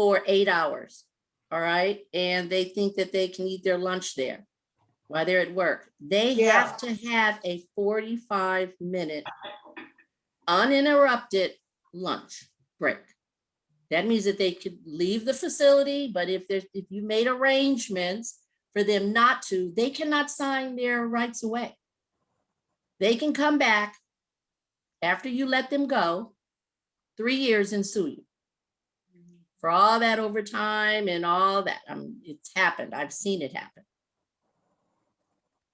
for 8 hours. All right. And they think that they can eat their lunch there while they're at work. They have to have a 45-minute uninterrupted lunch break. That means that they could leave the facility, but if you made arrangements for them not to, they cannot sign their rights away. They can come back after you let them go 3 years and sue you for all that overtime and all that. It's happened. I've seen it happen.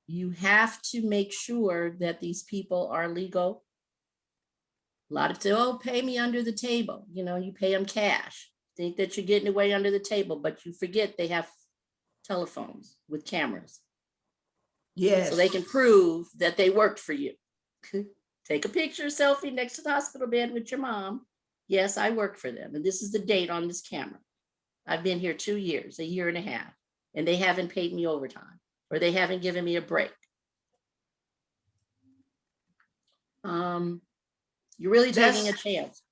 You have to make sure that these people are legal. A lot of people, oh, pay me under the table. You know, you pay them cash. Think that you're getting away under the table, but you forget they have telephones with cameras. Yes. So they can prove that they worked for you. Take a picture, selfie next to the hospital bed with your mom. Yes, I work for them. And this is the date on this camera. I've been here 2 years, 1.5 years, and they haven't paid me overtime or they haven't given me a break. You're really taking a chance.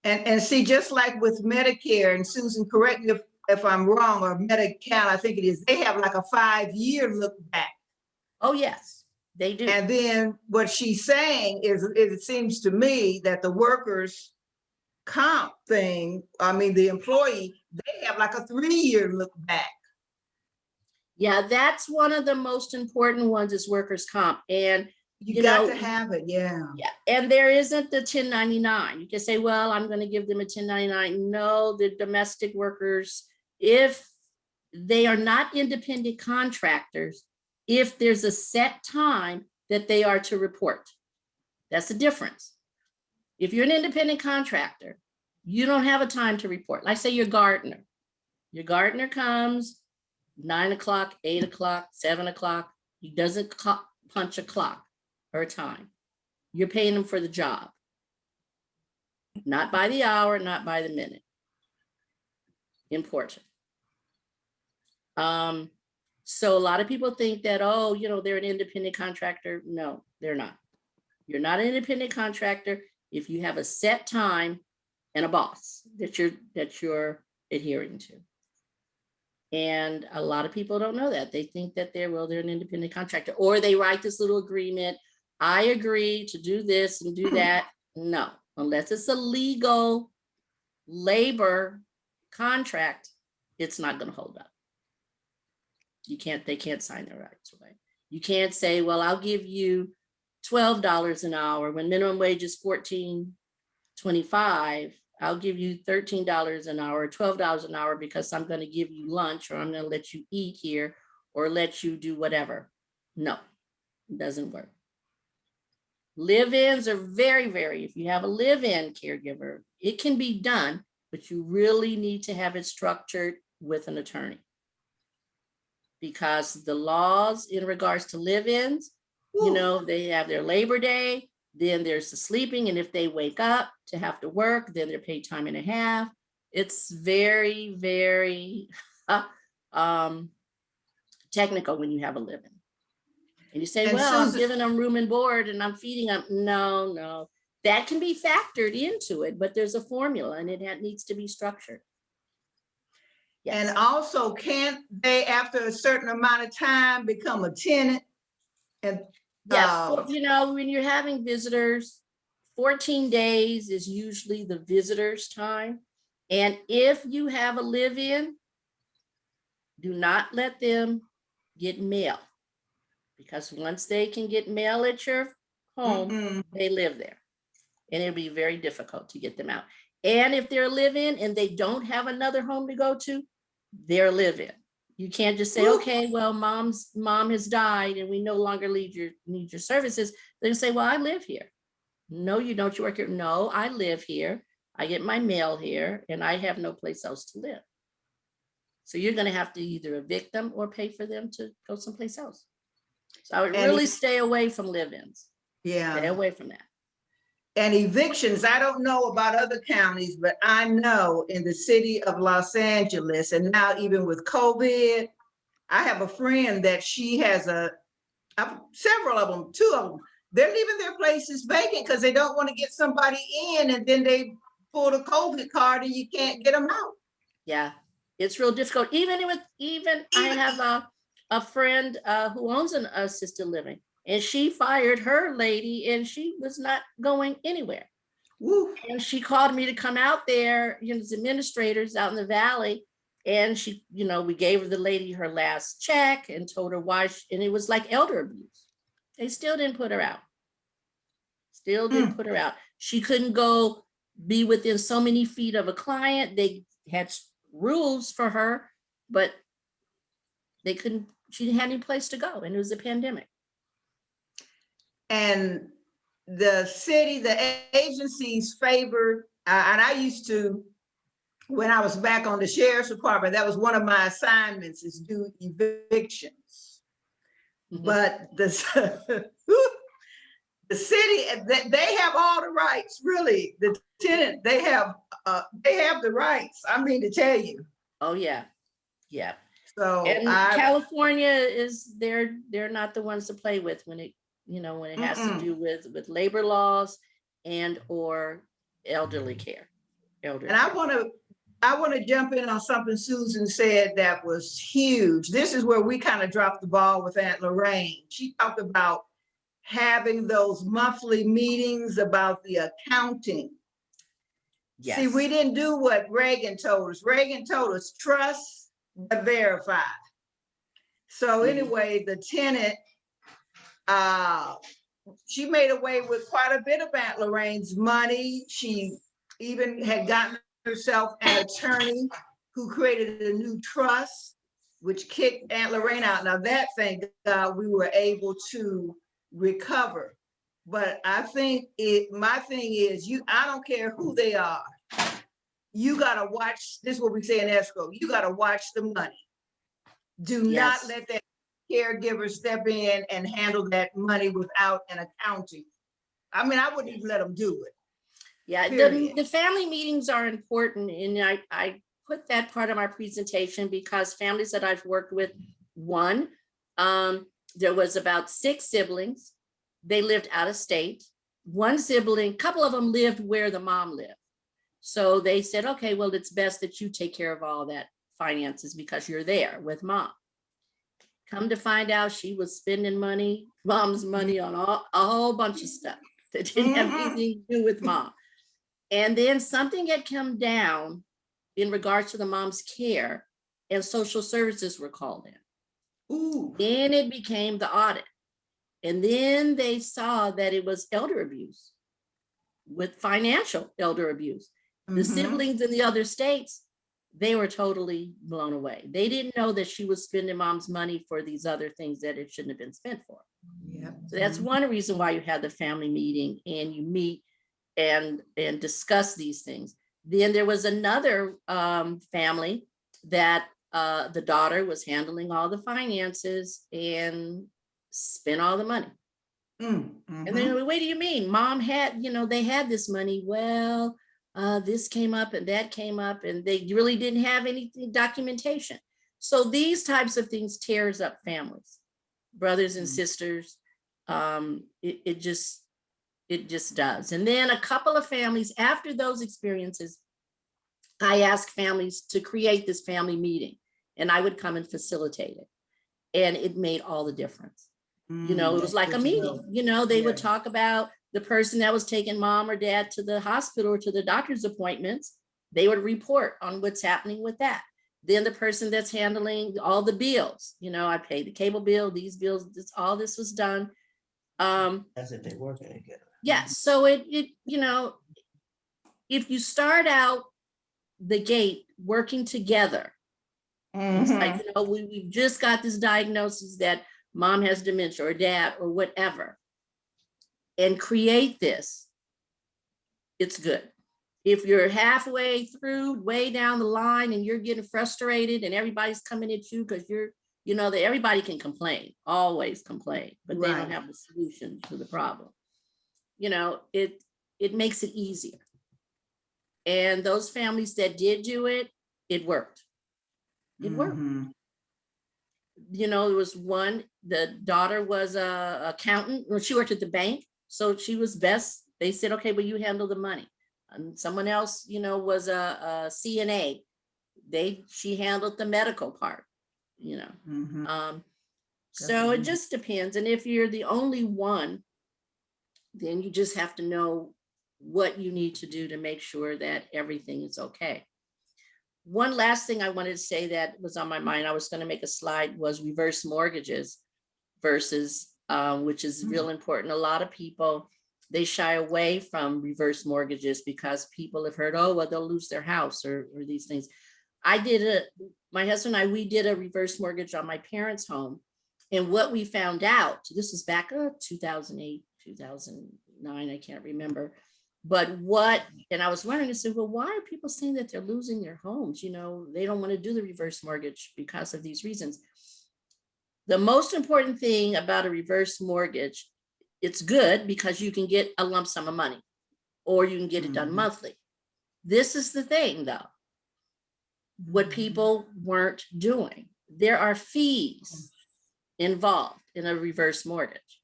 And see, just like with Medicare, and Susan, correct me if I'm wrong, or Medi-Cal, I think it is, they have like a 5-year look back. Oh, yes, they do. And then what she's saying is, it seems to me that the workers' comp thing, I mean, the employee, they have like a 3-year look back. Yeah, that's one of the most important ones is workers' comp. And you got to have it, yeah. Yeah, and there isn't the 1099. You can say, well, I'm going to give them a 1099. No, the domestic workers, if they are not independent contractors, if there's a set time that they are to report, that's the difference. If you're an independent contractor, you don't have a time to report. Like say your gardener. Your gardener comes 9 o'clock, 8 o'clock, 7 o'clock. He doesn't punch a clock or a time. You're paying them for the job. Not by the hour, not by the minute. Important. So a lot of people think that, oh, you know, they're an independent contractor. No, they're not. You're not an independent contractor if you have a set time and a boss that you're adhering to. And a lot of people don't know that. They think that they're an independent contractor, or they write this little agreement. I agree to do this and do that. No, unless it's a legal labor contract, it's not going to hold up. They can't sign their rights away. You can't say, well, I'll give you $12 an hour when minimum wage is $14.25. I'll give you $13 an hour, $12 an hour because I'm going to give you lunch, or I'm going to let you eat here, or let you do whatever. No, it doesn't work. Live-ins are very, if you have a live-in caregiver, it can be done, but you really need to have it structured with an attorney. Because the laws in regards to live-ins, you know, they have their Labor Day, then there's the sleeping, and if they wake up to have to work, then they're paid time and a half. It's very, technical when you have a live-in. And you say, well, I'm giving them room and board and I'm feeding them. No, that can be factored into it, but there's a formula and it needs to be structured. Yes. And also, can't they, after a certain amount of time, become a tenant? And yeah, you know, when you're having visitors, 14 days is usually the visitor's time. And if you have a live-in, do not let them get mail. Because once they can get mail at your home, they live there. And it'll be very difficult to get them out. And if they're live-in and they don't have another home to go to, they're live-in. You can't just say, okay, well, mom has died and we no longer need your services. They say, well, I live here. No, you don't. You work here. No, I live here. I get my mail here and I have no place else to live. So you're going to have to either evict them or pay for them to go someplace else. So I would really stay away from live-ins. Yeah. Stay away from that. And evictions, I don't know about other counties, but I know in the city of Los Angeles, and now even with COVID, I have a friend that she has several of them, 2 of them. They're leaving their places vacant because they don't want to get somebody in, and then they pull the COVID card and you can't get them out. Yeah, it's real difficult. Even I have a friend who owns an assisted living, and she fired her lady, and she was not going anywhere. Woo. And she called me to come out there, as administrators out in the valley. And she, we gave her the lady her last check and told her why, and it was like elder abuse. They still didn't put her out. Still didn't put her out. She couldn't go be within so many feet of a client. They had rules for her, but she didn't have any place to go. And it was a pandemic. And the city, the agencies favored, and I used to, when I was back on the sheriff's department, that was one of my assignments, is do evictions. But the city, they have all the rights, really. The tenant, they have the rights. I mean to tell you. Oh yeah, yeah. So and California is they're not the ones to play with when it has to do with labor laws and or elderly care. And I want to jump in on something Susan said that was huge. This is where we kind of dropped the ball with Aunt Lorraine. She talked about having those monthly meetings about the accounting. Yes. See, we didn't do what Reagan told us. Reagan told us trust but verify. So anyway, the tenant, she made away with quite a bit of Aunt Lorraine's money. She even had gotten herself an attorney who created a new trust, which kicked Aunt Lorraine out. Now that, thank God, we were able to recover. But I think my thing is, I don't care who they are. You gotta watch, this is what we say in escrow, you gotta watch the money. Do not let that caregiver step in and handle that money without an accounting. I mean, I wouldn't even let them do it. Yeah, the family meetings are important, and I put that part of my presentation because families that I've worked with, there was about 6 siblings. They lived out of state. One sibling, a couple of them lived where the mom lived. So they said, okay, well, it's best that you take care of all that finances because you're there with mom. Come to find out, she was spending mom's money on a whole bunch of stuff that didn't have anything to do with mom. And then something had come down in regards to the mom's care, and social services were called in. Ooh. Then it became the audit. And then they saw that it was elder abuse, with financial elder abuse. The siblings in the other states, they were totally blown away. They didn't know that she was spending mom's money for these other things that it shouldn't have been spent for. Yeah. So that's one reason why you have the family meeting and you meet and discuss these things. Then there was another family that the daughter was handling all the finances and spent all the money. And then, what do you mean? Mom had, they had this money. Well, this came up and that came up, and they really didn't have any documentation. So these types of things tears up families, brothers and sisters. It just does. And then a couple of families after those experiences, I asked families to create this family meeting, and I would come and facilitate it. And it made all the difference. It was like a meeting. They would talk about the person that was taking mom or dad to the hospital or to the doctor's appointments. They would report on what's happening with that. Then the person that's handling all the bills, I paid the cable bill, these bills, all this was done. As if they work together. Yeah. So it if you start out the gate working together, it's like, we've just got this diagnosis that mom has dementia or dad or whatever, and create this, it's good. If you're halfway through, way down the line, and you're getting frustrated and everybody's coming at you because you're, that everybody can complain, always complain, but they don't have the solution to the problem. It makes it easier. And those families that did do it, it worked. It worked. There was one, the daughter was a accountant, or she worked at the bank. So she was best. They said, okay, well, you handle the money. And someone else, was a CNA. she handled the medical part, you know. Mhm. So it Definitely. just depends. And if you're the only one, then you just have to know what you need to do to make sure that everything is okay. One last thing I wanted to say that was on my mind, I was going to make a slide, was reverse mortgages versus, which is real important. A lot of people, they shy away from reverse mortgages because people have heard, oh, well, they'll lose their house or these things. My husband and I, we did a reverse mortgage on my parents' home. And what we found out, this is back 2008, 2009, I can't remember. But and I was wondering, I said, well, why are people saying that they're losing their homes? You know, they don't want to do the reverse mortgage because of these reasons. The most important thing about a reverse mortgage, it's good because you can get a lump sum of money or you can get it done Mhm. monthly. This is the thing though, what people weren't doing. There are fees involved in a reverse mortgage,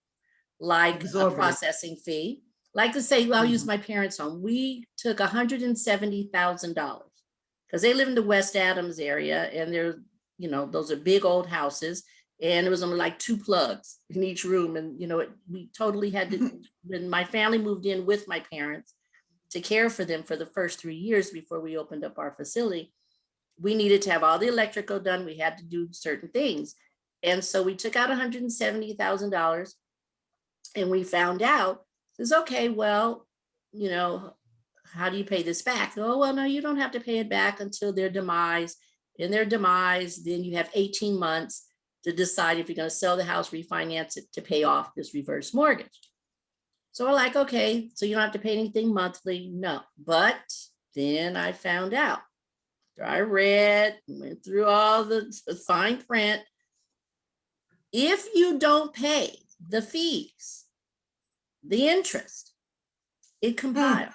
like a Exorbitant. processing fee. Like to say, well, I'll use Mhm. my parents' home. We took $170,000 because they live in the West Adams area, and they're, you know, those are big old houses, and it was only like 2 plugs in each room, and you know, we totally had to. When my family moved in with my parents to care for them for the first 3 years before we opened up our facility, we needed to have all the electrical done. We had to do certain things, and so we took out $170,000, and we found out, says, okay, well, you know, how do you pay this back? Oh, well, no, you don't have to pay it back until their demise. In their demise, then you have 18 months to decide if you're going to sell the house, refinance it to pay off this reverse mortgage. So we're like, okay, so you don't have to pay anything monthly. No, but then I found out. I read, went through all the fine print. If you don't pay the fees, the interest, it compiles.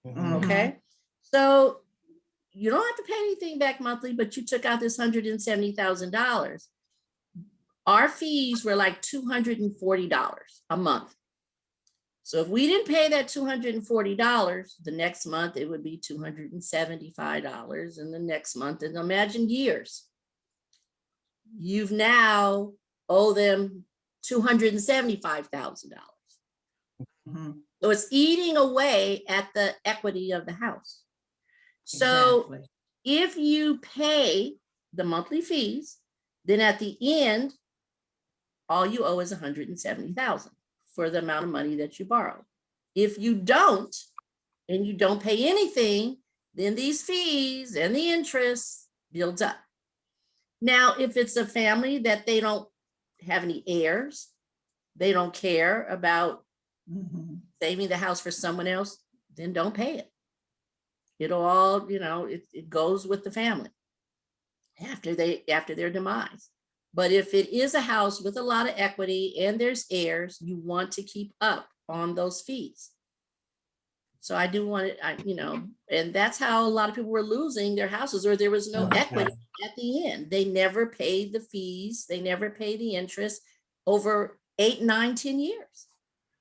Mhm. Okay. So you don't have to pay anything back monthly, but you took out this $170,000. Our fees were like $240 a month. So if we didn't pay that $240, the next month it would be $275, and the next month, and imagine years. You've now owe them $275,000. Mhm. So it's eating away at the equity of the house. So Exactly. if you pay the monthly fees, then at the end, all you owe is $170,000 for the amount of money that you borrowed. If you don't, and you don't pay anything, then these fees and the interest builds up. Now, if it's a family that they don't have any heirs, they don't care about Mhm. saving the house for someone else, then don't pay it. It'll all, you know, it goes with the family after their demise. But if it is a house with a lot of equity and there's heirs, you want to keep up on those fees. So I do want it, you know, and that's how a lot of people were losing their houses, or there was no equity at the end. They never paid the fees, they never paid the interest over 8, 9, 10 years.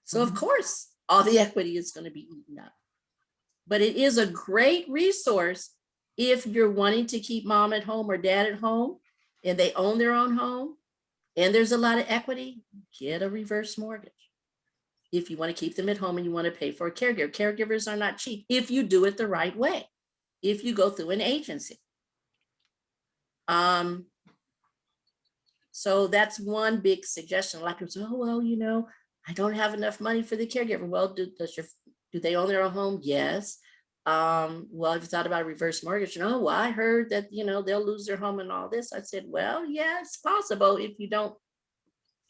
So of Mhm. course, all the equity is going to be eaten up. But it is a great resource if you're wanting to keep mom at home or dad at home and they own their own home and there's a lot of equity, get a reverse mortgage. If you want to keep them at home and you want to pay for a caregiver, caregivers are not cheap if you do it the right way, if you go through an agency. So that's one big suggestion. A lot of people say, oh, well, you know, I don't have enough money for the caregiver. Well, do they own their own home? Yes. Well, have you thought about a reverse mortgage? No, well, I heard that, you know, they'll lose their home and all this. I said, well, yeah, it's possible if you don't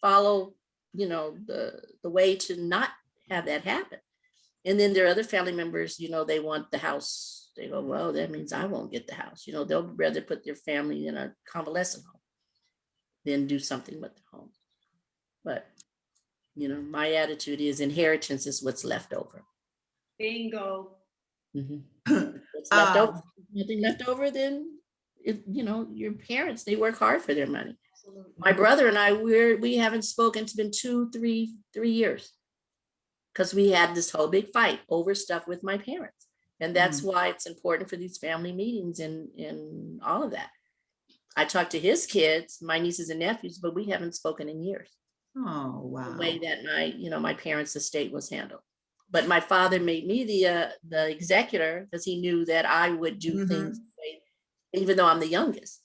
follow, you know, the way to not have that happen. And then there are other family members, you know, they want the house. They go, well, that means I won't get the house. You know, they'll rather put their family in a convalescent home than do something with the home. But, you know, my attitude is inheritance is what's left over. Bingo. What's left over, nothing left over, then, you know, your parents, they work hard for their money. My brother and I, we haven't spoken, it's been 3 years because we had this whole big fight over stuff with my parents. And that's why it's important for these family meetings and all of that. I talked to his kids, my nieces and nephews, but we haven't spoken in years. Oh, The wow. way that my parents' estate was handled. But my father made me the executor because he knew that I would do Mhm. things, even though I'm the youngest.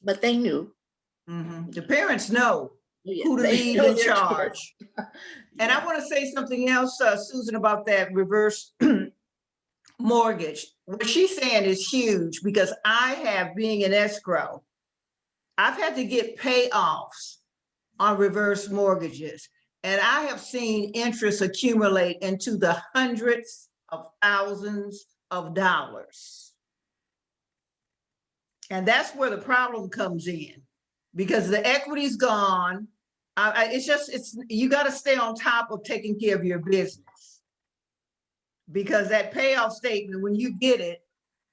But they knew. The parents know Yeah, who to they leave know in their charge. kids. And I Yeah. want to say something else, Susan, about that reverse mortgage. What she's saying is huge because I have, being in escrow, I've had to get payoffs on reverse mortgages. And I have seen interest accumulate into the hundreds of thousands of dollars. And that's where the problem comes in because the equity's gone. You got to stay on top of taking care of your business. Because that payoff statement, when you get it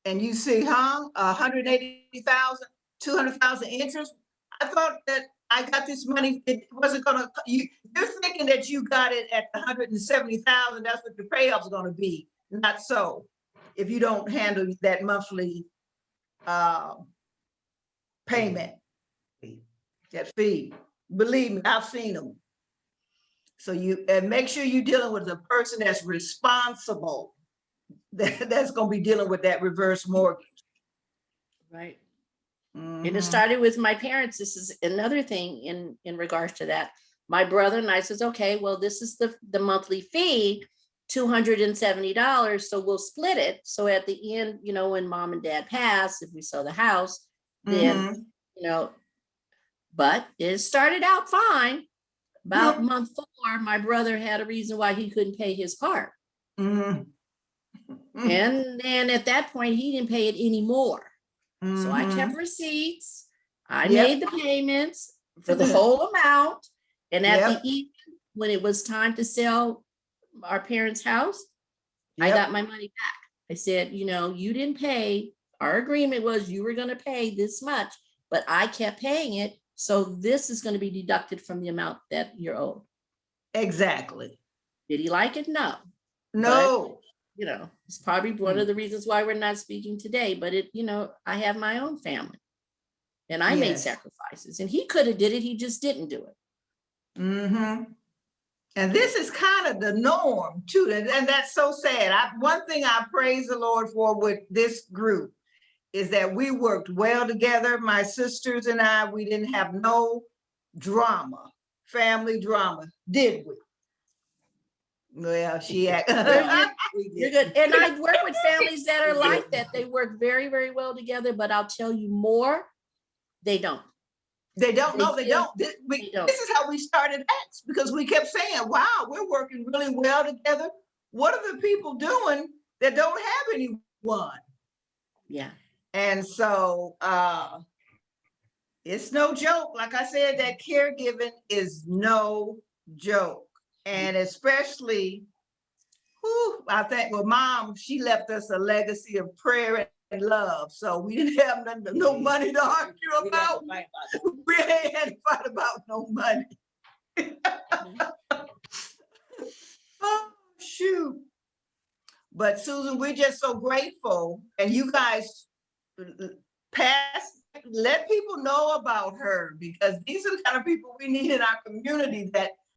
and you see, 180,000, 200,000 interest, I thought that I got this money, it wasn't gonna, you're thinking that you got it at 170,000, that's what the payoff's gonna be. Not so, if you don't handle that monthly payment, that fee. Believe me, I've seen them. So and make sure you're dealing with a person that's responsible, that's gonna be dealing with that reverse mortgage. Right. And it Mhm. started with my parents. This is another thing in regards to that. My brother and I says, okay, well, this is the monthly fee, $270. So we'll split it. So at the end, when mom and dad pass, if we sell the house, then, but it started out fine. About month 4, my brother had a reason why he couldn't pay his part. Mhm. And then at that point, he didn't pay it anymore. So I kept Mhm. receipts. I Yep. made the payments for the whole amount. And at Yep. the end, when it was time to sell our parents' house, I Yep. got my money back. I said, you didn't pay. Our agreement was you were going to pay this much, but I kept paying it. So this is going to be deducted from the amount that you're owed. Exactly. Did he like it? No. No. It's probably one of the reasons why we're not speaking today, but I have my own family and I made Yes. sacrifices and he could have did it. He just didn't do it. Mm-hmm. And this is kind of the norm too. And that's so sad. One thing I praise the Lord for with this group is that we worked well together. My sisters and I, we didn't have no drama, family drama, did we? Well, You're good. And I work with families that are like that. They work very, very well together, but I'll tell you more, they don't. They don't. No, they don't. They don't. This is how we started X, because we kept saying, wow, we're working really well together. What are the people doing that don't have anyone? Yeah. And so it's no joke. Like I said, that caregiving is no joke. And especially, I think, well, mom, she left us a legacy of prayer and love. So we didn't have no money to argue about. We ain't had to fight about no money. Oh, shoot. But Susan, we're just so grateful. And you guys let people know about her, because these are the kind of people we need in our community that